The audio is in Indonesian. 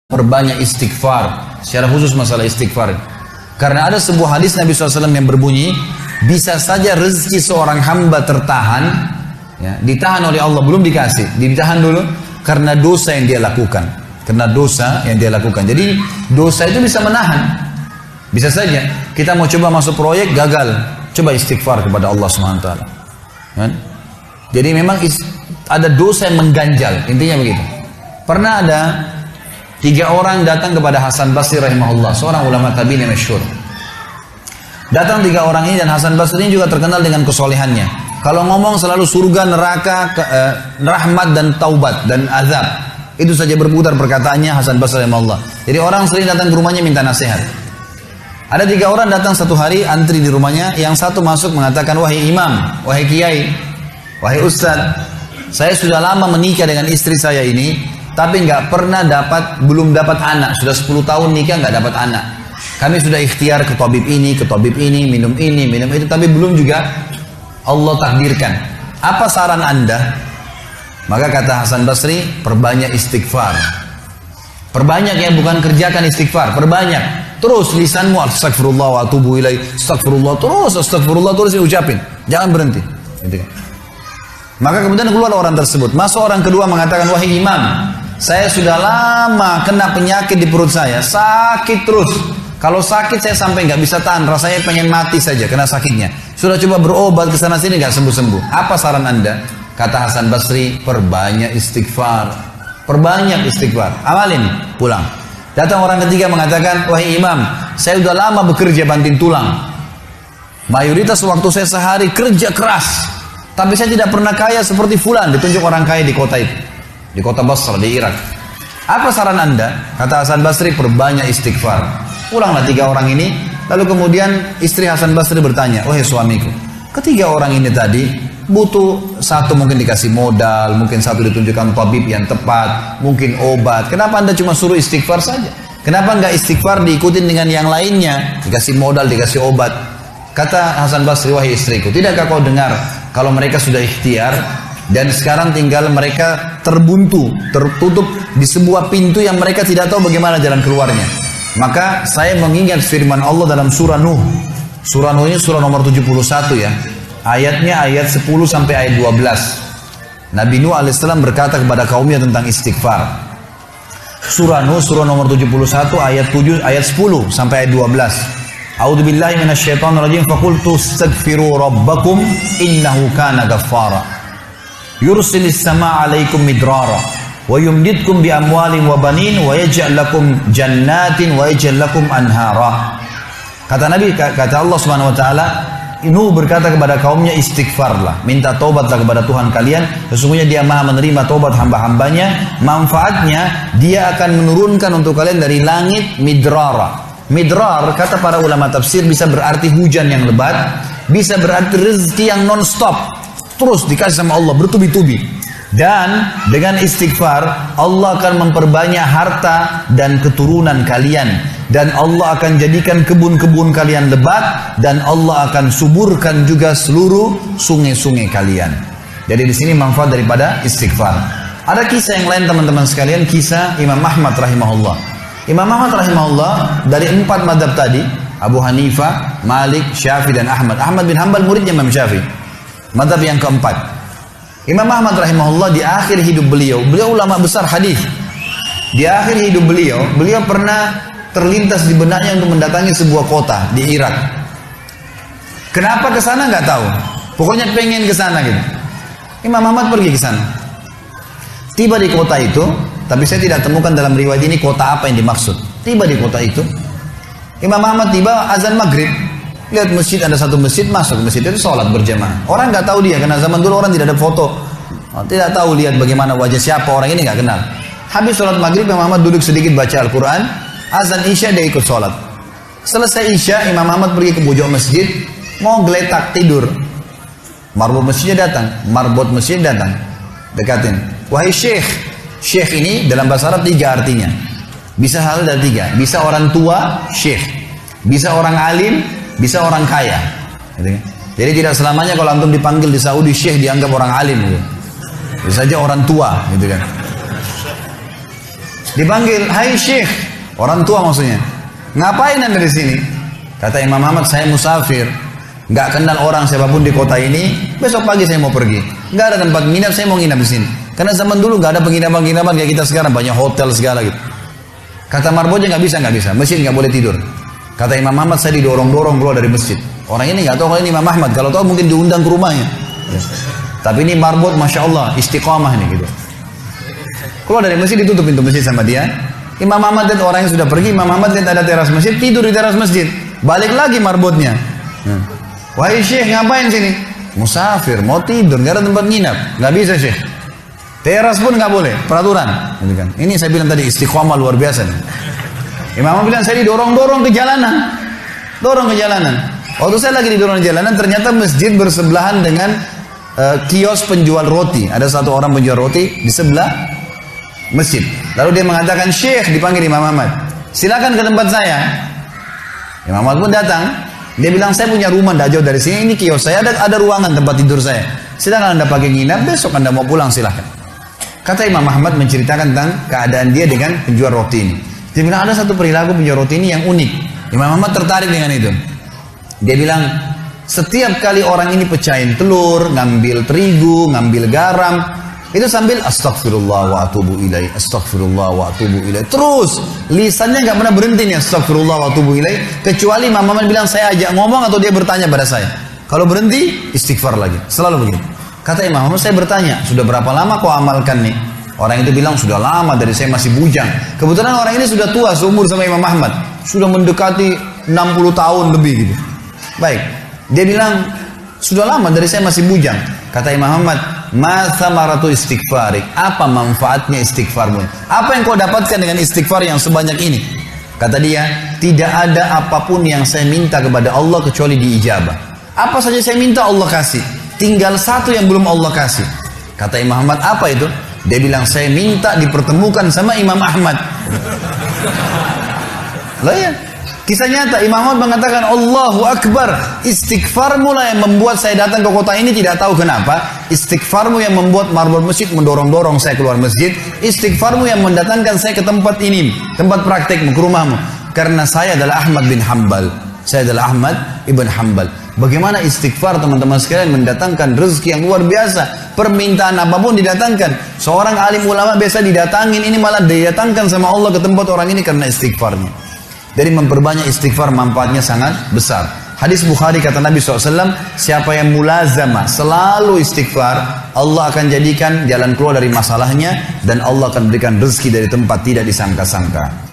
Perbanyak istighfar, secara khusus masalah istighfar. Karena ada sebuah hadis Nabi SAW yang berbunyi, bisa saja rezeki seorang hamba tertahan, ya, ditahan oleh Allah, belum dikasih, ditahan dulu karena dosa yang dia lakukan. Karena dosa yang dia lakukan. Jadi dosa itu bisa menahan. Bisa saja kita mau coba masuk proyek gagal, coba istighfar kepada Allah SWT. Kan? Jadi memang ada dosa yang mengganjal, intinya begitu. Pernah ada 3 orang datang kepada Hasan Basri rahimahullah, seorang ulama tabi'in yang masyhur. Datang 3 orang ini, dan Hasan Basri ini juga terkenal dengan kesolehannya. Kalau ngomong selalu surga, neraka, rahmat dan taubat dan azab. Itu saja berputar perkataannya Hasan Basri rahimahullah. Jadi orang sering datang ke rumahnya minta nasihat. Ada 3 orang datang satu hari antri di rumahnya. Yang satu masuk mengatakan, wahai imam, wahai kiai, wahai ustaz, saya sudah lama menikah dengan istri saya ini, tapi belum dapat anak. Sudah 10 tahun nikah nggak dapat anak. Kami sudah ikhtiar ke tabib ini, minum itu, tapi belum juga Allah takdirkan. Apa saran Anda? Maka kata Hasan Basri, perbanyak istighfar. Perbanyak ya, bukan kerjakan istighfar, perbanyak. Terus lisanmu astagfirullah wa atubu ilaih, astagfirullah terus diucapin. Jangan berhenti. Gitu kan. Maka kemudian keluar orang tersebut. Masuk orang kedua mengatakan, wahai imam, saya sudah lama kena penyakit di perut saya, sakit terus. Kalau sakit saya sampai nggak bisa tahan, rasanya pengen mati saja kena sakitnya. Sudah coba berobat ke sana sini nggak sembuh-sembuh. Apa saran Anda? Kata Hasan Basri, perbanyak istighfar. Perbanyak istighfar. Amalin, pulang. Datang orang ketiga mengatakan, wahai imam, saya sudah lama bekerja banting tulang. Mayoritas waktu saya sehari kerja keras, tapi saya tidak pernah kaya seperti fulan. Ditunjuk orang kaya di kota itu, di kota Basra, di Irak. Apa saran Anda? Kata Hasan Basri, perbanyak istighfar. Pulanglah 3 orang ini. Lalu kemudian istri Hasan Basri bertanya, wahai suamiku, ketiga orang ini tadi butuh satu mungkin dikasih modal, mungkin satu ditunjukkan tabib yang tepat, mungkin obat. Kenapa Anda cuma suruh istighfar saja? Kenapa enggak istighfar diikutin dengan yang lainnya? Dikasih modal, dikasih obat. Kata Hasan Basri, wahai istriku, tidakkah kau dengar kalau mereka sudah ikhtiar dan sekarang tinggal mereka terbuntu, tertutup di sebuah pintu yang mereka tidak tahu bagaimana jalan keluarnya. Maka saya mengingat firman Allah dalam surah Nuh. Surah Nuh ini surah nomor 71 ya. Ayatnya ayat 10 sampai ayat 12. Nabi Nuh alaihissalam berkata kepada kaumnya tentang istighfar. Surah Nuh surah nomor 71 ayat 7 ayat 10 sampai ayat 12. A'udzubillahi minasyaitonirrajim, faqultu astaghfiru rabbakum innahu kana ghaffara. Yursilis samaa 'alaikum midrara wa yumdidkum bi amwalin wa banin wa yaj'al lakum jannatin wa yaj'al lakum anhara. Kata Nabi, kata Allah Subhanahu wa taala, Nuh berkata kepada kaumnya, istighfarlah, minta taubatlah kepada Tuhan kalian, sesungguhnya Dia Maha menerima taubat hamba-hambanya. Manfaatnya Dia akan menurunkan untuk kalian dari langit midrara. Midrar kata para ulama tafsir bisa berarti hujan yang lebat, bisa berarti rezeki yang non-stop, terus dikasih sama Allah bertubi-tubi. Dan dengan istighfar Allah akan memperbanyak harta dan keturunan kalian, dan Allah akan jadikan kebun-kebun kalian lebat, dan Allah akan suburkan juga seluruh sungai-sungai kalian. Jadi di sini manfaat daripada istighfar. Ada kisah yang lain teman-teman sekalian, kisah Imam Ahmad rahimahullah. Imam Ahmad rahimahullah dari 4 madhab tadi, Abu Hanifah, Malik, Syafi'i dan Ahmad. Ahmad bin Hanbal muridnya Imam Syafi'i. Madhab yang keempat, Imam Ahmad rahimahullah di akhir hidup beliau ulama besar hadis. Di akhir hidup beliau pernah terlintas di benaknya untuk mendatangi sebuah kota di Irak. Kenapa ke sana nggak tahu. Pokoknya pengen ke sana gitu. Imam Ahmad pergi ke sana. Tiba di kota itu, tapi saya tidak temukan dalam riwayat ini kota apa yang dimaksud. Tiba di kota itu, Imam Ahmad tiba azan maghrib. Lihat masjid, ada satu masjid, masuk ke masjid itu sholat berjamaah. Orang nggak tahu dia, karena zaman dulu orang tidak ada foto, tidak tahu lihat bagaimana wajah siapa orang ini, nggak kenal. Habis sholat maghrib, Imam Ahmad duduk sedikit baca Al-Quran. Azan isya dia ikut sholat. Selesai isya, Imam Ahmad pergi ke pojok masjid, mau geletak tidur. Marbot masjidnya datang, dekatin. Wahai syekh. Syekh ini dalam bahasa Arab 3 artinya. Bisa hal dari 3. Bisa orang tua, syekh. Bisa orang alim, bisa orang kaya. Jadi tidak selamanya kalau antum dipanggil di Saudi syekh dianggap orang alim gitu. Bisa saja orang tua gitu kan. Dipanggil, hai Syekh, orang tua maksudnya. Ngapain anda di sini? Kata Imam Ahmad, saya musafir, nggak kenal orang siapapun di kota ini. Besok pagi saya mau pergi, nggak ada tempat nginap, saya mau nginap di sini. Karena zaman dulu nggak ada penginapan-penginapan kayak kita sekarang, banyak hotel segala gitu. Kata marbotnya nggak bisa, masjid nggak boleh tidur. Kata Imam Ahmad, saya didorong-dorong keluar dari masjid. Orang ini nggak tahu kalau ini Imam Ahmad, kalau tahu mungkin diundang ke rumahnya. Ya. Tapi ini marbot, masya Allah, istiqamah nih gitu. Keluar dari masjid, ditutup pintu masjid sama dia. Imam Ahmad lihat orang yang sudah pergi, Imam Ahmad lihat ada teras masjid, tidur di teras masjid. Balik lagi marbotnya. Wahai Syekh, ngapain sini? Musafir, mau tidur, nggak ada tempat nginap. Nggak bisa Syekh. Teras pun nggak boleh, peraturan. Ini saya bilang tadi istiqomah luar biasa. Nih. Imam Ahmad bilang saya didorong-dorong ke jalanan, dorong ke jalanan. Waktu saya lagi didorong ke jalanan, ternyata masjid bersebelahan dengan kios penjual roti. Ada satu orang penjual roti di sebelah masjid. Lalu dia mengatakan, Syekh, dipanggil Imam Ahmad, silakan ke tempat saya. Imam Ahmad pun datang. Dia bilang, saya punya rumah tidak jauh dari sini, ini kios saya, ada ruangan tempat tidur saya. Silakan anda pakai nginap, besok anda mau pulang silakan. Kata Imam Ahmad menceritakan tentang keadaan dia dengan penjual roti ini. Dia bilang ada satu perilaku penjual roti ini yang unik. Imam Ahmad tertarik dengan itu. Dia bilang, setiap kali orang ini pecahin telur, ngambil terigu, ngambil garam, itu sambil astagfirullah wa atubu ilaih, astagfirullah wa atubu ilaih. Terus lisannya nggak pernah berhenti nih astagfirullah wa atubu ilaih, kecuali Imam Ahmad bilang saya ajak ngomong atau dia bertanya pada saya. Kalau berhenti istighfar lagi, selalu begitu. Kata Imam Ahmad, saya bertanya, sudah berapa lama kau amalkan nih? Orang itu bilang sudah lama, dari saya masih bujang. Kebetulan orang ini sudah tua seumur sama Imam Ahmad, sudah mendekati 60 tahun lebih gitu. Baik, dia bilang sudah lama, dari saya masih bujang. Kata Imam Ahmad, ma thamaratu istighfarik, apa manfaatnya istighfarmu? Apa yang kau dapatkan dengan istighfar yang sebanyak ini? Kata dia, tidak ada apapun yang saya minta kepada Allah kecuali diijabah. Apa saja saya minta Allah kasih, tinggal satu yang belum Allah kasih. Kata Imam Ahmad, apa itu? Dia bilang, saya minta dipertemukan sama Imam Ahmad. Lah ya, kisah nyata. Imam Ahmad mengatakan, Allahu Akbar, istighfarmu lah yang membuat saya datang ke kota ini, tidak tahu kenapa. Istighfarmu yang membuat marbot masjid mendorong-dorong saya keluar masjid. Istighfarmu yang mendatangkan saya ke tempat ini, tempat praktekmu, ke rumahmu. Karena saya adalah Ahmad bin Hanbal. Saya adalah Ahmad ibn Hanbal. Bagaimana istighfar teman-teman sekalian mendatangkan rezeki yang luar biasa. Permintaan apapun didatangkan. Seorang alim ulama biasa didatangin, ini malah didatangkan sama Allah ke tempat orang ini karena istighfarnya. Dari memperbanyak istighfar manfaatnya sangat besar. Hadis Bukhari kata Nabi SAW, siapa yang mulazamah selalu istighfar, Allah akan jadikan jalan keluar dari masalahnya dan Allah akan berikan rezeki dari tempat tidak disangka-sangka.